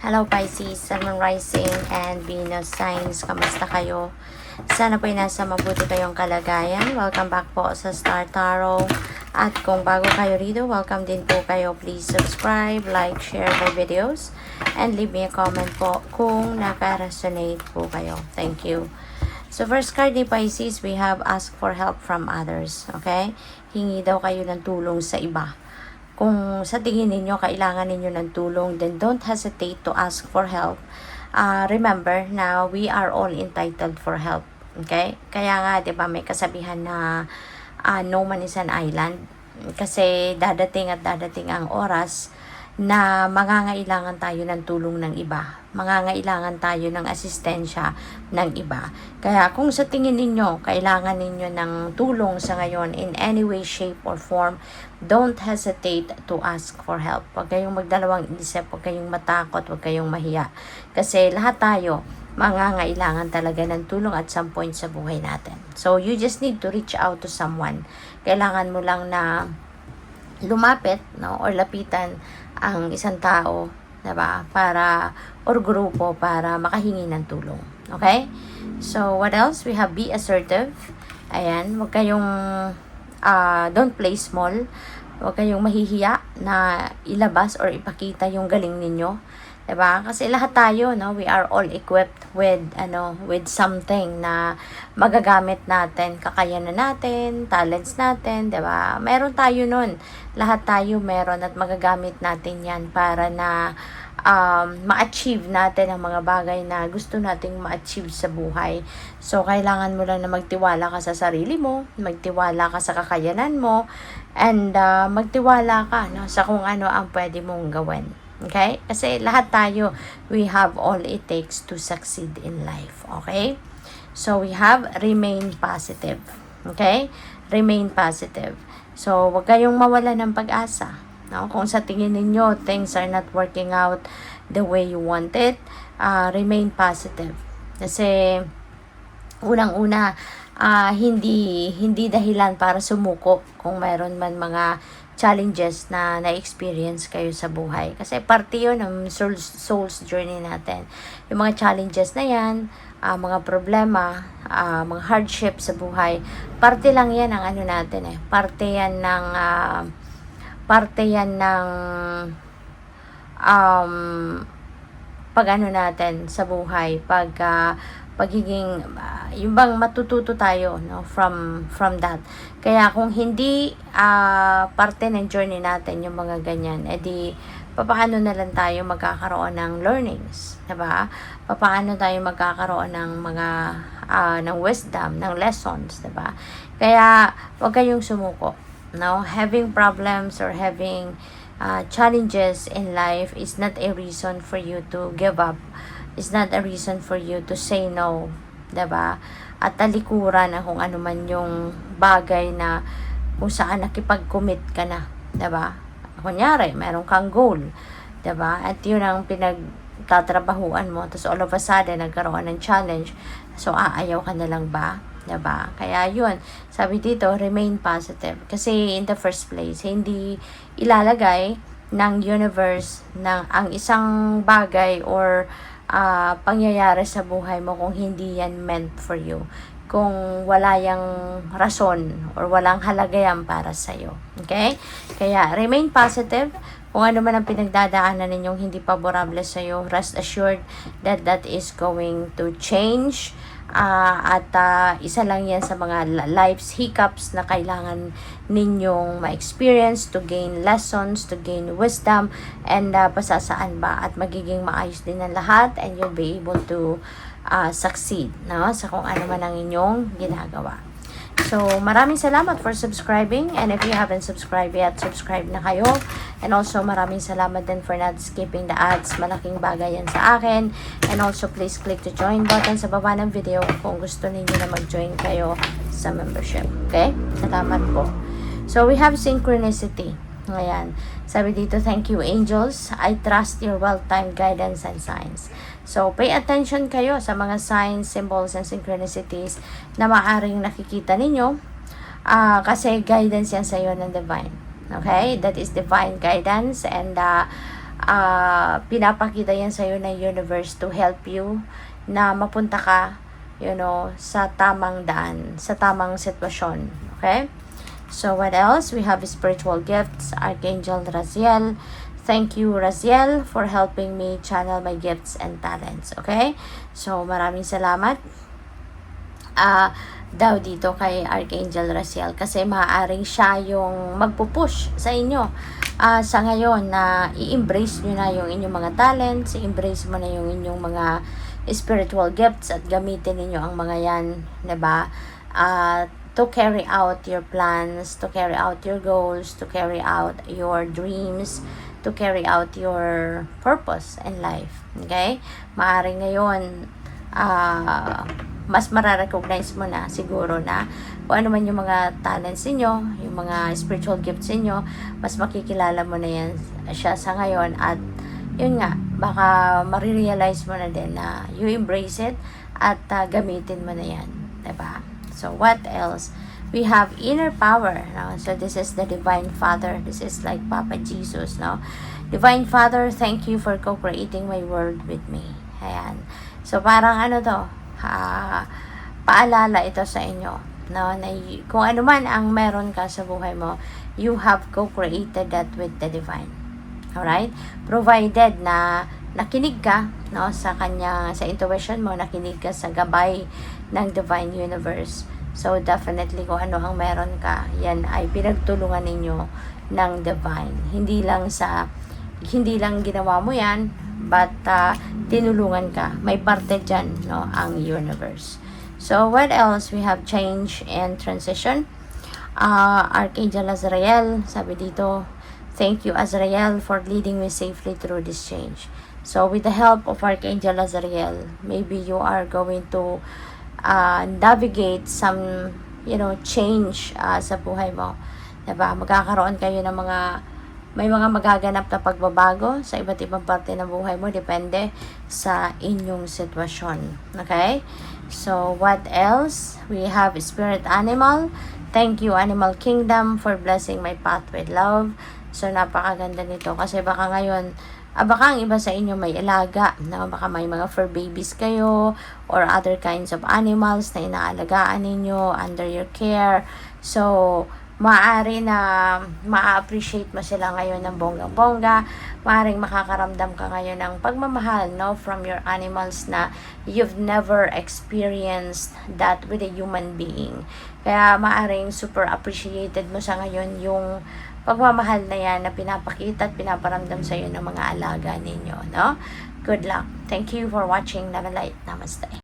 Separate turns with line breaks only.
Hello Pisces, Sun, Moon, Rising, and Venus signs. Kamusta kayo? Sana po ay nasa mabuti kayong kalagayan. Welcome back po sa Star Tarot. At kung bago kayo rito, welcome din po kayo. Please subscribe, like, share my videos, and leave me a comment po kung naka-resonate po kayo. Thank you. So first card ni Pisces, we have ask for help from others. Okay? Hingi daw kayo ng tulong sa iba. Kung sa tingin ninyo, kailangan ninyo ng tulong, then don't hesitate to ask for help. Remember na we are all entitled for help. Okay? Kaya nga, di ba, may kasabihan na no man is an island. Kasi dadating at dadating ang oras na mangangailangan tayo ng tulong ng iba. Mangangailangan tayo ng asistensya ng iba. Kaya kung sa tingin ninyo, kailangan ninyo ng tulong sa ngayon in any way, shape, or form, don't hesitate to ask for help. Huwag kayong magdalawang isip, huwag kayong matakot, huwag kayong mahiya. Kasi lahat tayo, mangangailangan talaga ng tulong at some point sa buhay natin. So, you just need to reach out to someone. Kailangan mo lang na lumapit, no, or lapitan ang isang tao, diba, para or grupo para makahingi ng tulong. Okay? So what else? We have be assertive. Ayan, wag kayong don't play small. Wag kayong mahihiya na ilabas or ipakita yung galing ninyo. Diba? Kasi lahat tayo, no, we are all equipped with with something na magagamit natin, kakayanan natin, talents natin, diba? Meron tayo nun. Lahat tayo meron at magagamit natin 'yan para na ma-achieve natin ang mga bagay na gusto nating ma-achieve sa buhay. So kailangan mo lang na magtiwala ka sa sarili mo, magtiwala ka sa kakayanan mo, and magtiwala ka, no, sa kung ano ang pwede mong gawin. Okay? Kasi lahat tayo, we have all it takes to succeed in life. Okay? So, we have remain positive. Okay? Remain positive. So, wag kayong mawala ng pag-asa. No? Kung sa tingin ninyo, things are not working out the way you want it, remain positive. Kasi, unang-una, hindi dahilan para sumuko kung mayroon man mga challenges na na-experience kayo sa buhay. Kasi parte yun ng soul's journey natin. Yung mga challenges na yan, mga problema, mga hardship sa buhay, parte lang yan ng ano natin eh. Parte yan ng pag ano natin sa buhay, pagiging yung bang matututo tayo, no, from that. Kaya kung hindi parte ng journey natin yung mga ganyan, edi papaano na lang tayo magkakaroon ng learnings, diba? Papaano tayo magkakaroon ng mga ng wisdom, ng lessons, diba? Kaya wag kayong sumuko, no? Having problems or having challenges in life is not a reason for you to give up. Is not a reason for you to say no, diba? At talikuran na kung ano man yung bagay na kung saan nakipag-commit ka na, diba? Kunyari, meron kang goal, diba? At yun ang pinagtatrabahuan mo, tapos all of a sudden, nagkaroon ng challenge, so aayaw ka na lang ba? Diba? Kaya yun, sabi dito, remain positive. Kasi in the first place, hindi ilalagay ng universe ng ang isang bagay or pangyayari sa buhay mo kung hindi yan meant for you. Kung wala yang rason or walang halaga yan para sa'yo. Okay? Kaya, remain positive. Kung ano man ang pinagdadaanan ninyong hindi paborable sa'yo, rest assured that that is going to change. At isa lang yan sa mga life's hiccups na kailangan ninyong ma-experience to gain lessons, to gain wisdom, and pasasaan ba at magiging maayos din ang lahat, and you'll be able to succeed, no, sa kung ano man ang inyong ginagawa. So, maraming salamat for subscribing, and if you haven't subscribed yet, subscribe na kayo. And also, maraming salamat din for not skipping the ads. Malaking bagay yan sa akin. And also, please click the join button sa baba ng video kung gusto ninyo na mag-join kayo sa membership. Okay? Salamat po. So, we have synchronicity. Ayan. Sabi dito, thank you angels. I trust your well-timed guidance and signs. So, pay attention kayo sa mga signs, symbols, and synchronicities na maaring nakikita ninyo. Kasi guidance yan sa iyo ng divine. Okay? That is divine guidance, and pinapakita yan sa'yo ng universe to help you na mapunta ka, sa tamang daan, sa tamang sitwasyon. Okay? So, what else? We have spiritual gifts, Archangel Raziel. Thank you, Raziel, for helping me channel my gifts and talents. Okay? So, maraming salamat. Daw dito kay Archangel Raziel kasi maaaring siya yung magpupush sa inyo sa ngayon na i-embrace nyo na yung inyong mga talents, i-embrace mo na yung inyong mga spiritual gifts at gamitin ninyo ang mga yan, diba? To carry out your plans, to carry out your goals, to carry out your dreams, to carry out your purpose in life. Okay? Maaaring ngayon, mas mararecognize mo na siguro na kung ano man yung mga talents niyo, yung mga spiritual gifts niyo, mas makikilala mo na yan siya sa ngayon at yun nga, baka marirealize mo na din na you embrace it at gamitin mo na yan. Diba? So, what else? We have inner power. No? So, this is the Divine Father. This is like Papa Jesus. No? Divine Father, thank you for co-creating my world with me. Ayan. So, parang ano to? Paalala ito sa inyo. No? Na kung ano man ang meron ka sa buhay mo, you have co-created that with the Divine. Alright? Provided na nakinig ka, no, sa intuition mo, nakinig ka sa gabay ng Divine Universe. So, definitely kung ano ang meron ka, yan ay pinagtulungan ninyo ng Divine. Hindi lang ginawa mo yan, but tinulungan ka. May parte dyan, no, ang universe. So, what else? We have change and transition. Archangel Azrael, sabi dito, thank you, Azrael, for leading me safely through this change. So, with the help of Archangel Azrael, maybe you are going to navigate some, change sa buhay mo. Diba? Magkakaroon kayo ng may mga magaganap na pagbabago sa iba't ibang parte ng buhay mo. Depende sa inyong sitwasyon. Okay? So, what else? We have spirit animal. Thank you, Animal Kingdom, for blessing my path with love. So, napakaganda nito. Kasi baka ngayon, baka ang iba sa inyo may alaga, no? Baka may mga fur babies kayo or other kinds of animals na inaalagaan ninyo under your care. So, maaari na ma-appreciate mo sila ngayon ng bonggang-bongga. Maaring makakaramdam ka ngayon ng pagmamahal, no, from your animals na you've never experienced that with a human being. Kaya maaring super appreciated mo sa ngayon yung pagmamahal na yan na pinapakita at pinaparamdam sa iyo ng mga alaga ninyo, no? Good luck. Thank you for watching. Love and light. Namaste.